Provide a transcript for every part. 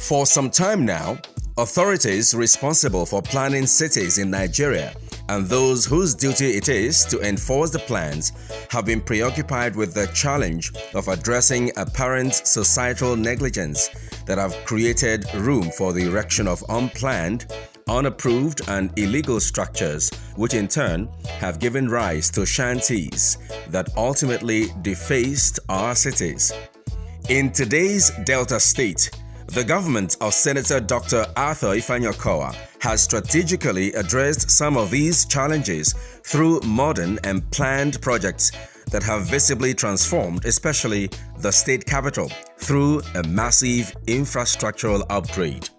For some time now, authorities responsible for planning cities in Nigeria and those whose duty it is to enforce the plans have been preoccupied with the challenge of addressing apparent societal negligence that have created room for the erection of unplanned, unapproved and illegal structures, which in turn have given rise to shanties that ultimately defaced our cities. In today's Delta State, the government of Senator Dr. Arthur Ifeanyi has strategically addressed some of these challenges through modern and planned projects that have visibly transformed, especially the state capital, through a massive infrastructural upgrade.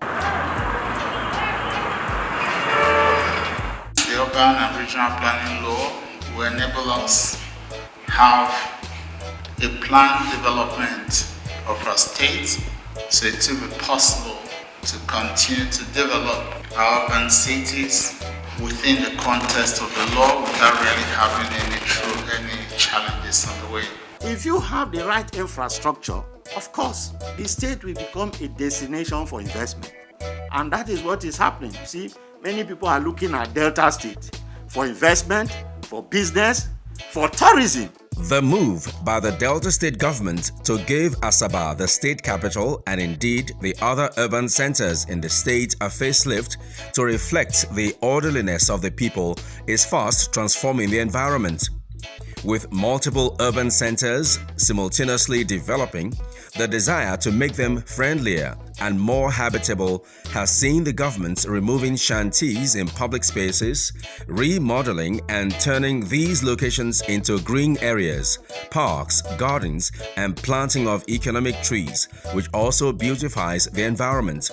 The urban and regional planning law will enable us have a planned development of our state, so it will be possible to continue to develop our urban cities within the context of the law without really having any challenges on the way. If you have the right infrastructure, of course, the state will become a destination for investment. And that is what is happening. You see, many people are looking at Delta State for investment, for business, for tourism. The move by the Delta State government to give Asaba the state capital and indeed the other urban centers in the state a facelift to reflect the orderliness of the people is fast transforming the environment. With multiple urban centers simultaneously developing, the desire to make them friendlier and more habitable has seen the government removing shanties in public spaces, remodeling and turning these locations into green areas, parks, gardens, and planting of economic trees, which also beautifies the environment.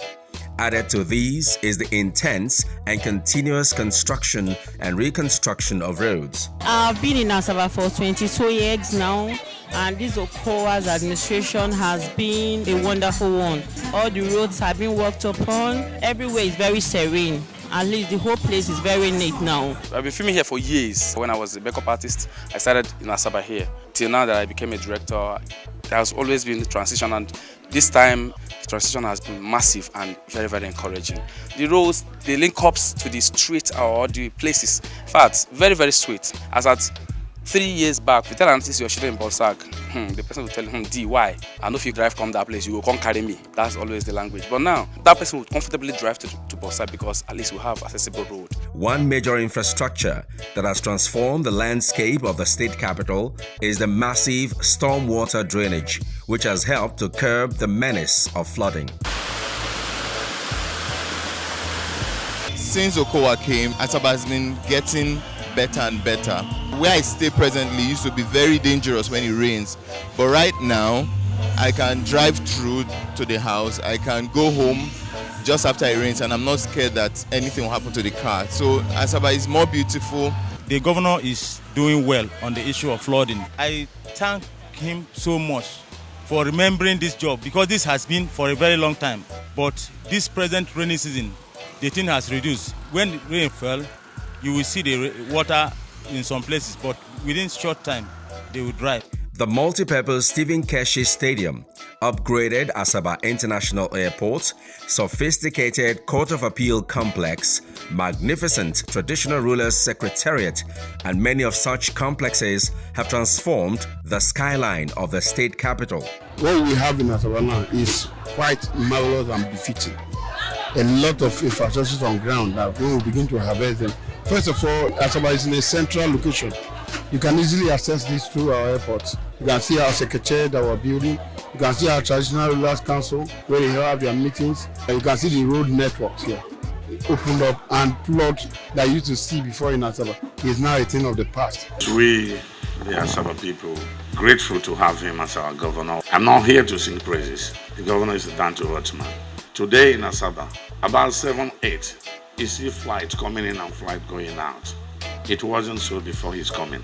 Added to these is the intense and continuous construction and reconstruction of roads. I've been in Asaba for 22 years now, and this OKOWA's administration has been a wonderful one. All the roads have been worked upon. Everywhere is very serene. At least the whole place is very neat now. I've been filming here for years. When I was a backup artist, I started in Asaba here. Till now that I became a director, there has always been a transition, and this time the transition has been massive and very, very encouraging. The roads, the link-ups to the street or the places, in fact, very, very sweet. As at 3 years back, we tell an artist you're shooting in Bolsac, the person will tell him, D, why? I know if you drive from that place, you will come carry me. That's always the language. But now, that person will comfortably drive to Bolsac because at least we have accessible road. One major infrastructure that has transformed the landscape of the state capital is the massive stormwater drainage, which has helped to curb the menace of flooding. Since OKOWA came, Asaba has been getting better and better. Where I stay presently used to be very dangerous when it rains, but right now I can drive through to the house, I can go home just after it rains, and I'm not scared that anything will happen to the car. So Asaba is more beautiful. The governor is doing well on the issue of flooding. I thank him so much for remembering this job, because this has been for a very long time, but this present rainy season the thing has reduced. When rain fell, you will see the water in some places, but within short time, they will dry. The multi-purpose Stephen Keshi Stadium, upgraded Asaba International Airport, sophisticated Court of Appeal complex, magnificent traditional rulers' secretariat, and many of such complexes have transformed the skyline of the state capital. What we have in Asaba now is quite marvelous and befitting. A lot of infrastructure on ground that we will begin to harvest them. First of all, Asaba is in a central location. You can easily access this through our airport. You can see our secretariat that we're building. You can see our traditional rulers council where they have their meetings. And you can see the road networks here. Opened up, and plot that you used to see before in Asaba is now a thing of the past. We, the Asaba people, grateful to have him as our governor. I'm not here to sing praises. The governor is a down-to-earth man. Today in Asaba, about 7-8, you see flight coming in and flight going out. It wasn't so before his coming.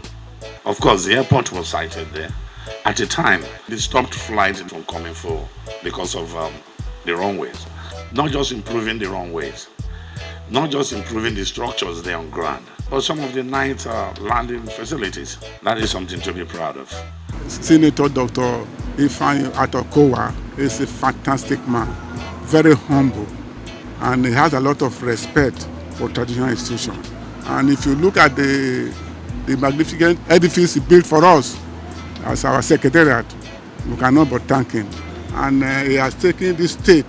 Of course, the airport was sited there. At the time, they stopped flight from coming forward because of the runways. Not just improving the runways, not just improving the structures there on ground, but some of the night landing facilities. That is something to be proud of. Senator Dr. Ifeanyi at OKOWA is a fantastic man. very humble, and he has a lot of respect for traditional institutions. And if you look at the magnificent edifice he built for us as our Secretariat, we cannot but thank him. And he has taken this state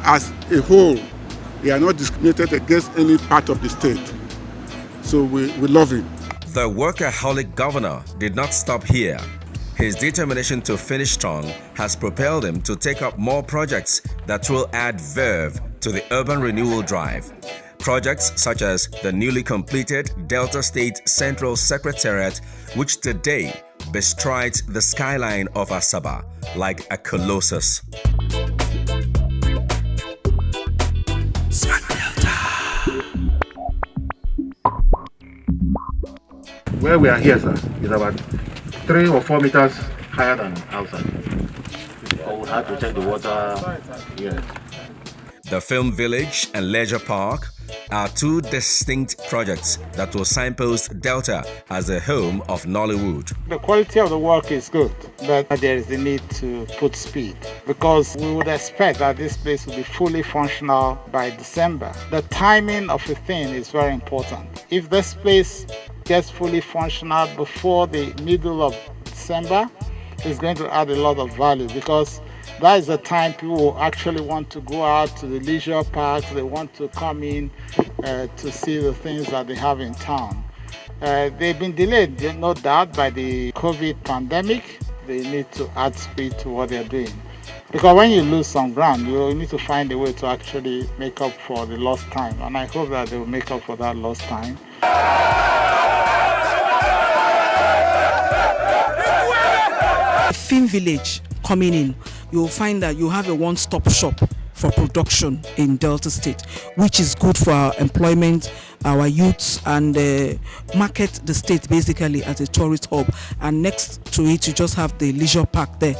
as a whole. He has not discriminated against any part of the state. So we love him. The workaholic governor did not stop here. His determination to finish strong has propelled him to take up more projects that will add verve to the urban renewal drive. Projects such as the newly completed Delta State Central Secretariat, which today bestrides the skyline of Asaba like a colossus. Where we are here, sir, is about 3 or 4 meters higher than outside. I would have to check the water here. The Film Village and Leisure Park are two distinct projects that will signpost Delta as the home of Nollywood. The quality of the work is good, but there is the need to put speed, because we would expect that this place will be fully functional by December. The timing of a thing is very important. If this place gets fully functional before the middle of December, it's going to add a lot of value, because that is the time people will actually want to go out to the leisure parks. They want to come in to see the things that they have in town. They've been delayed, no doubt, by the COVID pandemic. They need to add speed to what they're doing. Because when you lose some ground, you need to find a way to actually make up for the lost time. And I hope that they will make up for that lost time. Film Village coming in, you'll find that you have a one-stop shop for production in Delta State, which is good for our employment, our youths, and market the state basically as a tourist hub. And next to it, you just have the leisure park there,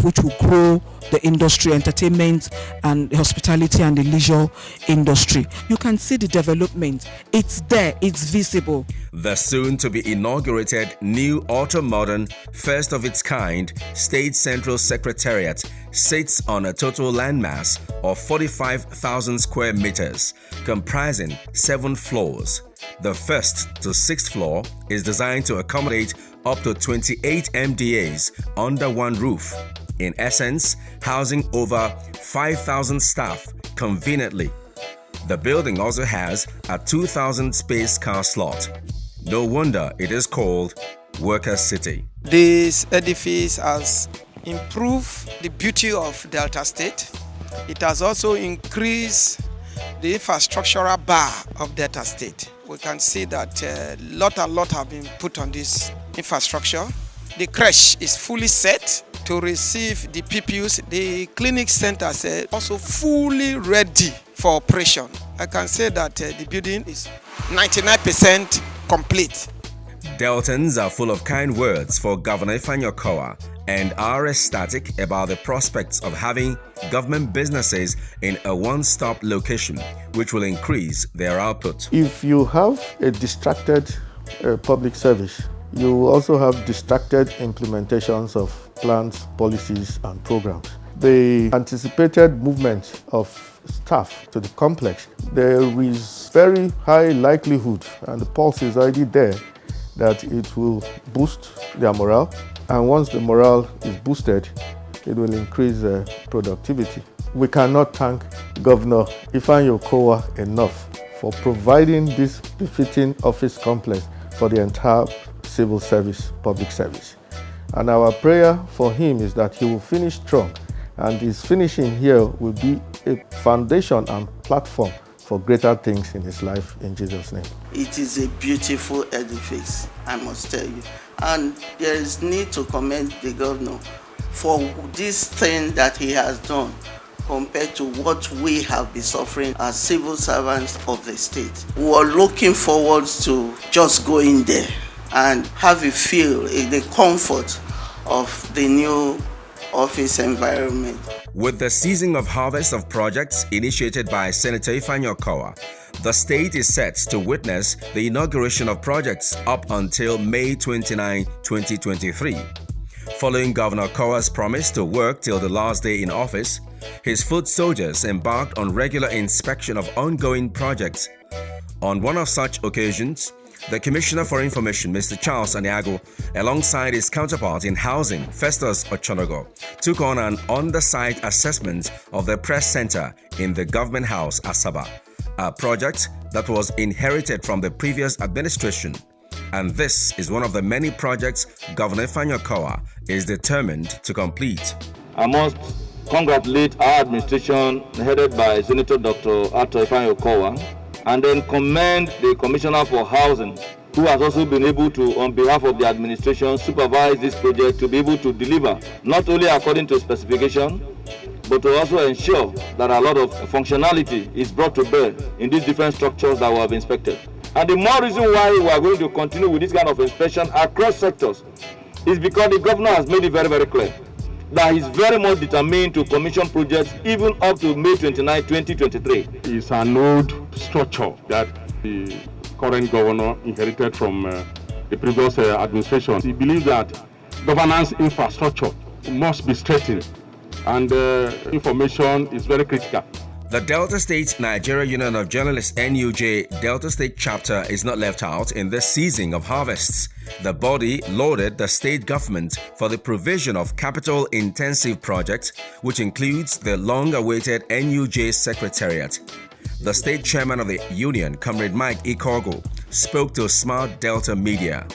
which will grow the industry, entertainment, and the hospitality and the leisure industry. You can see the development. It's there, it's visible. The soon-to-be inaugurated new ultra-modern, first of its kind State Central Secretariat sits on a total landmass of 45,000 square meters, comprising 7 floors. The first to 6th floor is designed to accommodate up to 28 MDAs under one roof, in essence, housing over 5,000 staff conveniently. The building also has a 2,000 space car slot. No wonder it is called Worker City. This edifice has improved the beauty of Delta State. It has also increased the infrastructural bar of Delta State. We can see that a lot have been put on this infrastructure. The creche is fully set to receive the PPUs. The clinic centers are also fully ready for operation. I can say that the building is 99% complete. Deltans are full of kind words for Governor OKOWA and are ecstatic about the prospects of having government businesses in a one-stop location, which will increase their output. If you have a distracted public service, you will also have distracted implementations of plans, policies, and programs. The anticipated movement of staff to the complex, there is very high likelihood, and the pulse is already there, that it will boost their morale. And once the morale is boosted, it will increase productivity. We cannot thank Governor OKOWA enough for providing this befitting office complex for the entire civil service, public service. And our prayer for him is that he will finish strong, and his finishing here will be a foundation and platform for greater things in his life, in Jesus' name. It is a beautiful edifice, I must tell you. And there is need to commend the governor for this thing that he has done compared to what we have been suffering as civil servants of the state. We are looking forward to just going there and have a feel in the comfort of the new office environment. With the season of harvest of projects initiated by Senator OKOWA, the state is set to witness the inauguration of projects up until May 29, 2023. Following Governor OKOWA's promise to work till the last day in office, his foot soldiers embarked on regular inspection of ongoing projects. On one of such occasions, the Commissioner for Information, Mr. Charles Aniago, alongside his counterpart in housing, Festus Ochonogo, took on an on-the-site assessment of the press center in the Government House, Asaba, a project that was inherited from the previous administration. And this is one of the many projects Governor Ifeanyi Okowa is determined to complete. I must congratulate our administration headed by Senator Dr. Ifeanyi Okowa, and then commend the Commissioner for Housing, who has also been able to, on behalf of the administration, supervise this project to be able to deliver, not only according to specification, but to also ensure that a lot of functionality is brought to bear in these different structures that we have inspected. And the more reason why we are going to continue with this kind of inspection across sectors is because the governor has made it very, very clear that he's very much determined to commission projects even up to May 29, 2023. It's an old structure that the current governor inherited from the previous administration. He believes that governance infrastructure must be strengthened, and information is very critical. The Delta State Nigeria Union of Journalists NUJ Delta State chapter is not left out in this season of harvests. The body lauded the state government for the provision of capital-intensive projects, which includes the long-awaited NUJ Secretariat. The state chairman of the union, Comrade Mike Ikogo, spoke to Smart Delta Media.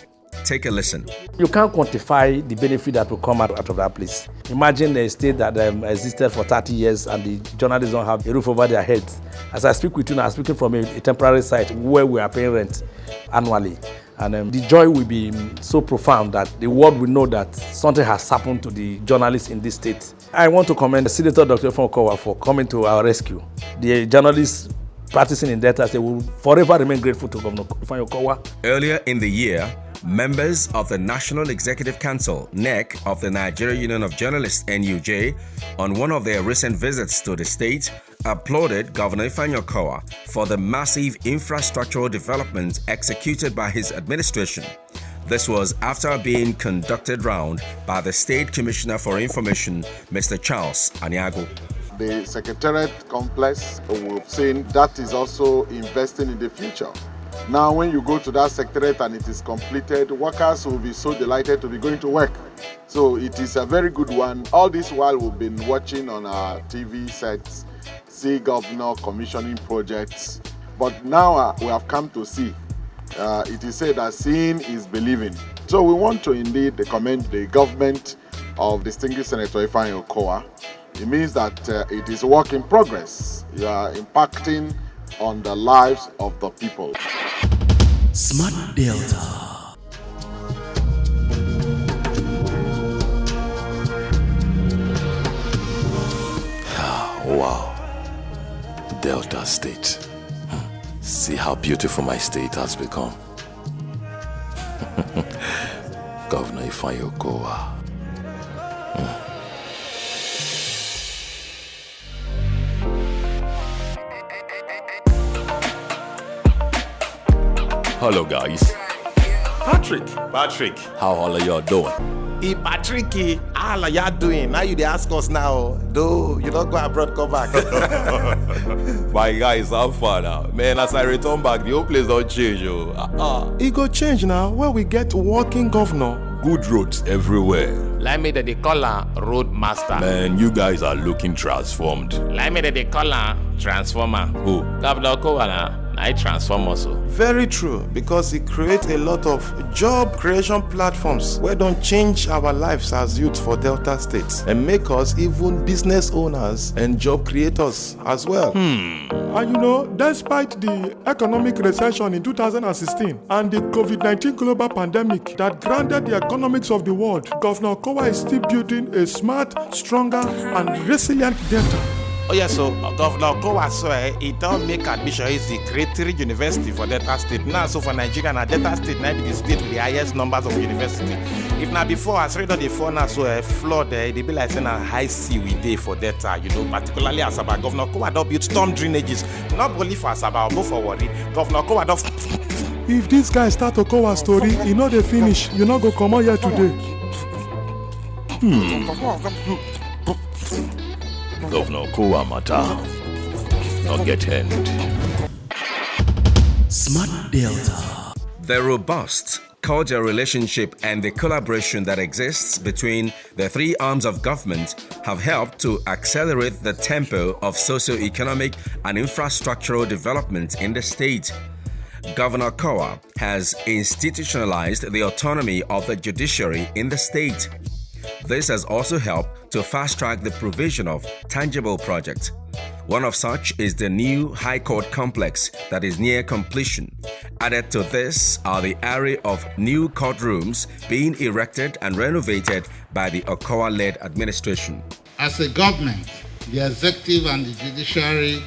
Take a listen. You can't quantify the benefit that will come out of that place. Imagine a state that existed for 30 years and the journalists don't have a roof over their heads. As I speak with you now, I'm speaking from a temporary site where we are paying rent annually. And the joy will be so profound that the world will know that something has happened to the journalists in this state. I want to commend Senator Dr. OKOWA for coming to our rescue. The journalists practicing in Delta State will forever remain grateful to Governor Ifeanyi Okowa. Earlier in the year, members of the National Executive Council, NEC, of the Nigeria Union of Journalists, NUJ, on one of their recent visits to the state, applauded Governor Ifeanyi Okowa for the massive infrastructural development executed by his administration. This was after being conducted round by the State Commissioner for Information, Mr. Charles Aniago. The Secretariat complex, we've seen that is also investing in the future. Now, when you go to that Secretariat and it is completed, workers will be so delighted to be going to work. So it is a very good one. All this while we've been watching on our TV sets, see governor commissioning projects. But now we have come to see. It is said that seeing is believing. So we want to indeed commend the government of distinguished Senator Ifeanyi Okowa. It means that it is a work in progress. You are impacting on the lives of the people. Smart Delta. Wow. Delta State. See how beautiful my state has become. Governor Ifeanyi Okowa. Hello guys. Patrick. How all of y'all doing? Patrick, how are y'all doing? Now you dey ask us now. Though you don't go abroad, come back. My guys, have fun now. Man, as I return back, the whole place don't change. It go change now when we get working governor. Good roads everywhere. Like me that they call her road master. Man, you guys are looking transformed. Like me that they call her transformer. Who? Governor OKOWA. I transform also. Very true, because it creates a lot of job creation platforms where don't change our lives as youth for Delta State and make us even business owners and job creators as well. And you know, despite the economic recession in 2016 and the COVID-19 global pandemic that grounded the economics of the world, Governor OKOWA is still building a smart, stronger, and resilient Delta. Oh yeah, so Governor OKOWA swear he don't make admission. He's the creatory university for Delta State. Now, so for Nigeria, now Delta State now be the state with the highest numbers of university. If now before, as read on the phone now, so flood they be like saying a high sea we day for Delta, you know, particularly Asaba. Governor OKOWA don't build storm drainages, not only for Asaba, but for Wari. Governor OKOWA don't. If this guy start OKOWA story, you know they finish. You not go come out here today. Governor OKOWA matter not get end. Smart Delta. The robust, cordial relationship and the collaboration that exists between the three arms of government have helped to accelerate the tempo of socio-economic and infrastructural development in the state. Governor OKOWA has institutionalized the autonomy of the judiciary in the state. This has also helped to fast-track the provision of tangible projects. One of such is the new High Court complex that is near completion. Added to this are the array of new courtrooms being erected and renovated by the OKOWA-led administration. As a government, the executive and the judiciary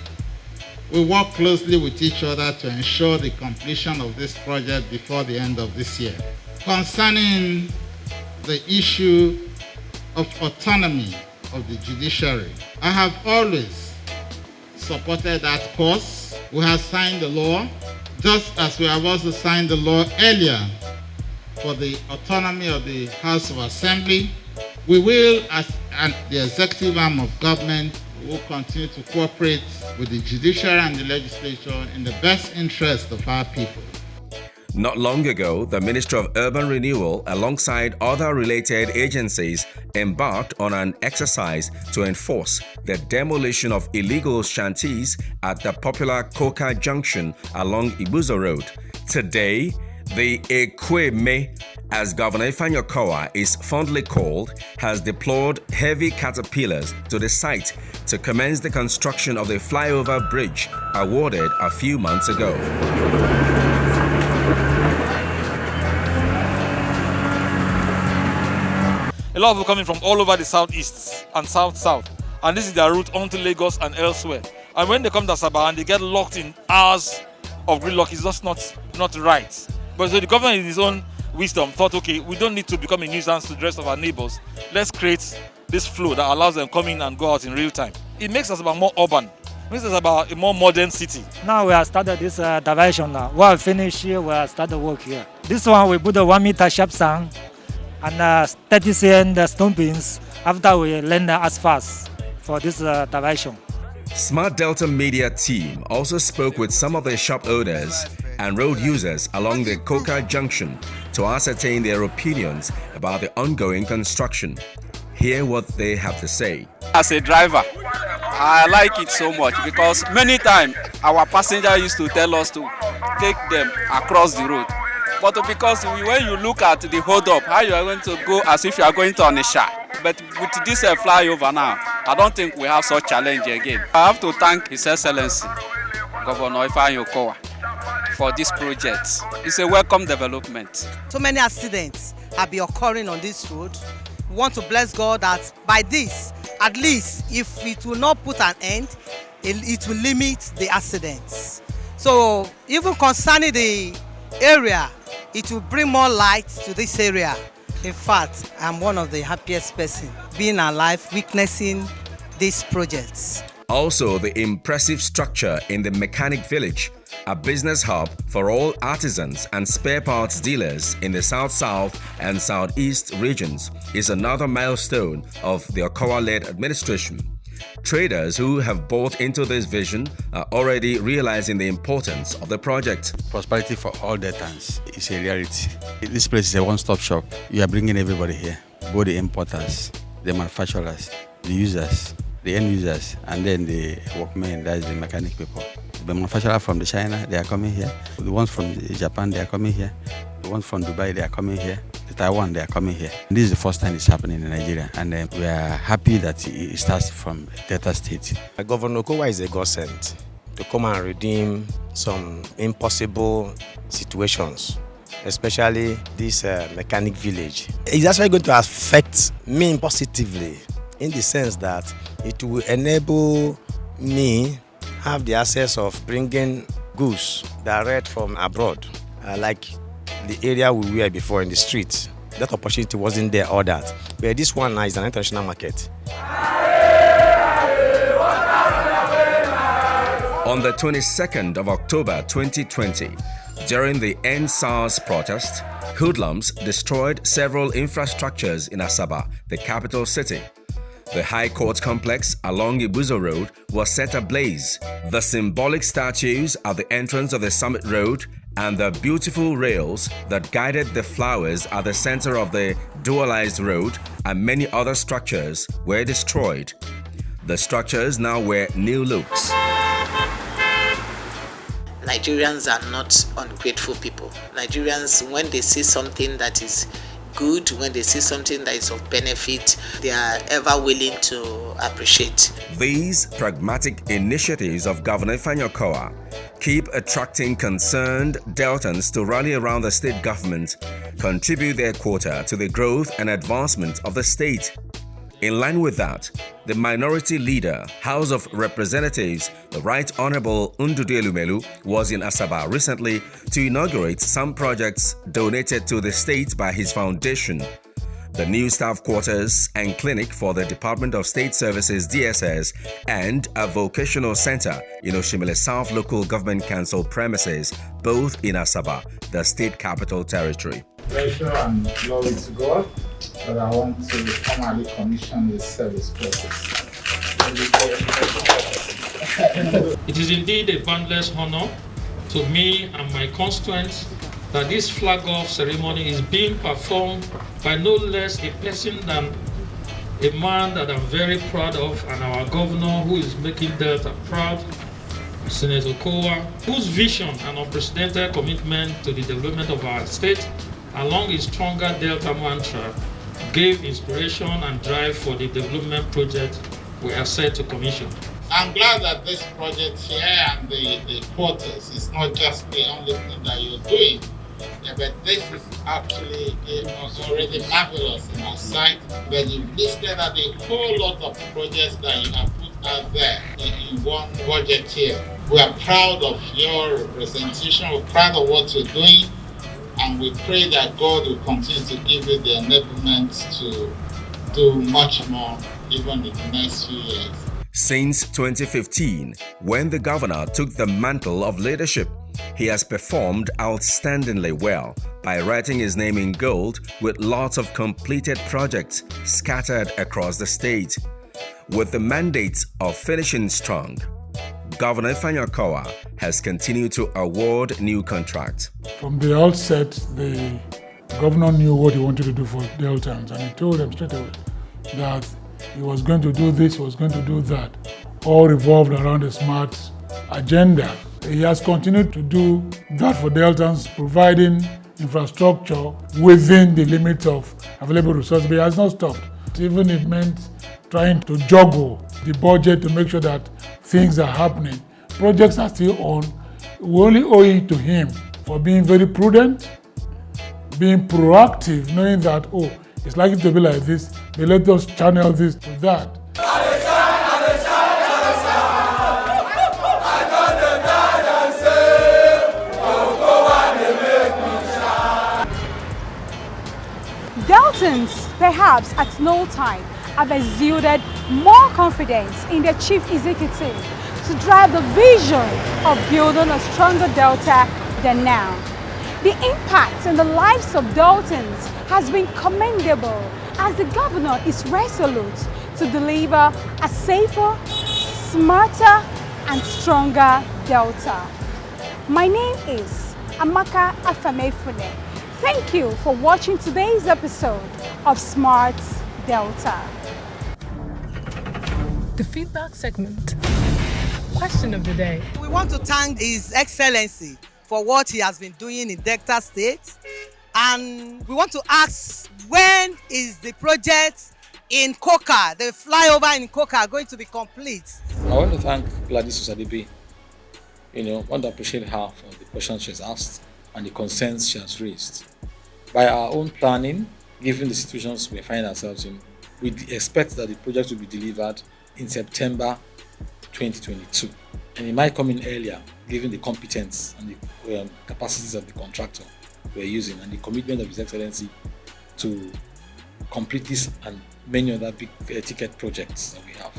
will work closely with each other to ensure the completion of this project before the end of this year. Concerning the issue of autonomy of the judiciary, I have always supported that course. We have signed the law, just as we have also signed the law earlier for the autonomy of the House of Assembly. We will, as the executive arm of government, will continue to cooperate with the judiciary and the legislature in the best interest of our people. Not long ago, the Ministry of Urban Renewal, alongside other related agencies, embarked on an exercise to enforce the demolition of illegal shanties at the popular Coka Junction along Ibuzo Road. Today, the Ekweme, as Governor OKOWA is fondly called, has deployed heavy caterpillars to the site to commence the construction of the flyover bridge awarded a few months ago. A lot of people coming from all over the southeast and south-south, and this is their route onto Lagos and elsewhere. And when they come to Asaba and they get locked in hours of gridlock, it's just not right. But so the government in his own wisdom thought, okay, we don't need to become a nuisance to the rest of our neighbors. Let's create this flow that allows them to come in and go out in real time. It makes us about more urban. It makes us about a more modern city. Now we have started this diversion now. While finished here, we have started work here. This one we put a 1 meter sharp sand and 30 cm stone pins after we land the asphalt for this diversion. Smart Delta Media team also spoke with some of the shop owners and road users along the Coka Junction to ascertain their opinions about the ongoing construction. Hear what they have to say. As a driver, I like it so much because many times our passenger used to tell us to take them across the road. But because when you look at the hold up, how you are going to go as if you are going to Onisha. But with this flyover now, I don't think we have such challenge again. I have to thank His Excellency, Governor OKOWA, for this project. It's a welcome development. So many accidents have been occurring on this road. We want to bless God that by this, at least if it will not put an end, it will limit the accidents. So even concerning the area, it will bring more light to this area. In fact, I'm one of the happiest persons being alive, witnessing these projects. Also, the impressive structure in the Mechanic Village, a business hub for all artisans and spare parts dealers in the South-South and Southeast regions, is another milestone of the OKOWA-led administration. Traders who have bought into this vision are already realizing the importance of the project. Prosperity for all Deltans is a reality. This place is a one-stop shop. You are bringing everybody here, both the importers, the manufacturers, the users, the end users, and then the workmen, that is the mechanic people. The manufacturer from China, they are coming here. The ones from Japan, they are coming here. The ones from Dubai, they are coming here. The Taiwan, they are coming here. And this is the first time it's happening in Nigeria, and we are happy that it starts from Delta State. Governor OKOWA is a godsend to come and redeem some impossible situations, especially this mechanic village. It's actually going to affect me positively in the sense that it will enable me have the access of bringing goods direct from abroad, like the area we were before in the streets. That opportunity wasn't there, all that. But this one now is an international market. On the 22nd of October 2020, during the End SARS protest, hoodlums destroyed several infrastructures in Asaba, the capital city. The High Court complex along Ibuzo Road was set ablaze. The symbolic statues at the entrance of the Summit Road and the beautiful rails that guided the flowers at the center of the dualized road and many other structures were destroyed. The structures now wear new looks. Nigerians are not ungrateful people. Nigerians, when they see something that is good, when they see something that is of benefit, they are ever willing to appreciate. These pragmatic initiatives of Governor Ifeanyi Okowa keep attracting concerned Deltans to rally around the state government, contribute their quota to the growth and advancement of the state. In line with that, the Minority Leader, House of Representatives, the Right Honorable Ndudu Elumelu, was in Asaba recently to inaugurate some projects donated to the state by his foundation. The new staff quarters and clinic for the Department of State Services (DSS) and a vocational center in Oshimile South Local Government Council premises, both in Asaba, the state capital territory. Pleasure and glory to God, but I want to formally commission this service purpose. It is indeed a boundless honor to me and my constituents that this flag-off ceremony is being performed by no less a person than a man that I'm very proud of, and our governor who is making Delta proud, Senator OKOWA, whose vision and unprecedented commitment to the development of our state, along with stronger Delta mantra, gave inspiration and drive for the development project we are set to commission. I'm glad that this project here and the quarters is not just the only thing that you're doing, but this is actually already marvelous in our sight. But you've listed out a whole lot of projects that you have put out there in one budget here. We are proud of your representation, we're proud of what you're doing, and we pray that God will continue to give you the enablement to do much more even in the next few years. Since 2015, when the governor took the mantle of leadership, he has performed outstandingly well by writing his name in gold with lots of completed projects scattered across the state. With the mandate of finishing strong, Governor Ifeanyi Okowa has continued to award new contracts. From the outset, the governor knew what he wanted to do for Deltans, and he told them straight away that he was going to do this, he was going to do that, all revolved around a smart agenda. He has continued to do that for Deltans, providing infrastructure within the limits of available resources, but he has not stopped. Even it meant trying to juggle the budget to make sure that things are happening. Projects are still on. We only owe it to him for being very prudent, being proactive, knowing that, it's likely to be like this, but let us channel this to that. Deltans, perhaps at no time, have exuded more confidence in their chief executive to drive the vision of building a stronger Delta than now. The impact on the lives of Deltans has been commendable, as the governor is resolute to deliver a safer, smarter and stronger Delta. My name is Amaka Afamefune. Thank you for watching today's episode of Smart Delta. The feedback segment. Question of the day. We want to thank His Excellency for what he has been doing in Delta State, and we want to ask, when is the project in Coka, the flyover in Coka, going to be complete? I want to thank Gladys Usadebi. Want to appreciate her for the questions she has asked and the concerns she has raised. By our own planning, given the situations we find ourselves in, we expect that the project will be delivered in September 2022. And it might come in earlier, given the competence and the capacities of the contractor we're using and the commitment of His Excellency to complete this and many other big ticket projects that we have.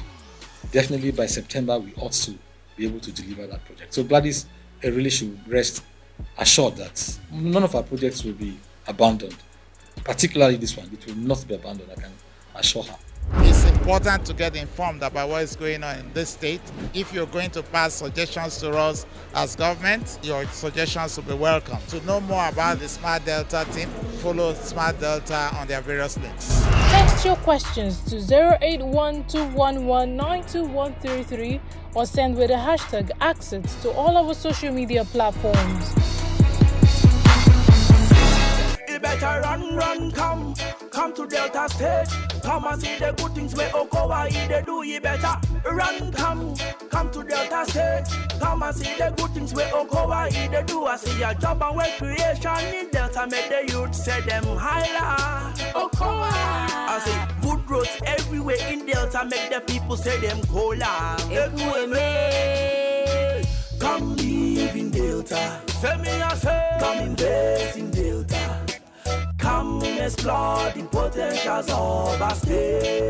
Definitely by September, we ought to be able to deliver that project. So Gladys really should rest assured that none of our projects will be abandoned, particularly this one. It will not be abandoned, I can assure her. It's important to get informed about what is going on in this state. If you're going to pass suggestions to us as government, your suggestions will be welcome. To know more about the Smart Delta team, follow Smart Delta on their various links. Text your questions to 08121192133 or send with the hashtag #AskIt to all our social media platforms. You better run, come to Delta State. Come and see the good things where OKOWA they do. You better run, come to Delta State. Come and see the good things where OKOWA they do. I see your job and work creation in Delta, make the youth say them highlight. OKOWA. I see good roads everywhere in Delta, make the people say them cola. Come live in Delta. Say me I say. Come invest in Delta. Come explore the potentials of our state.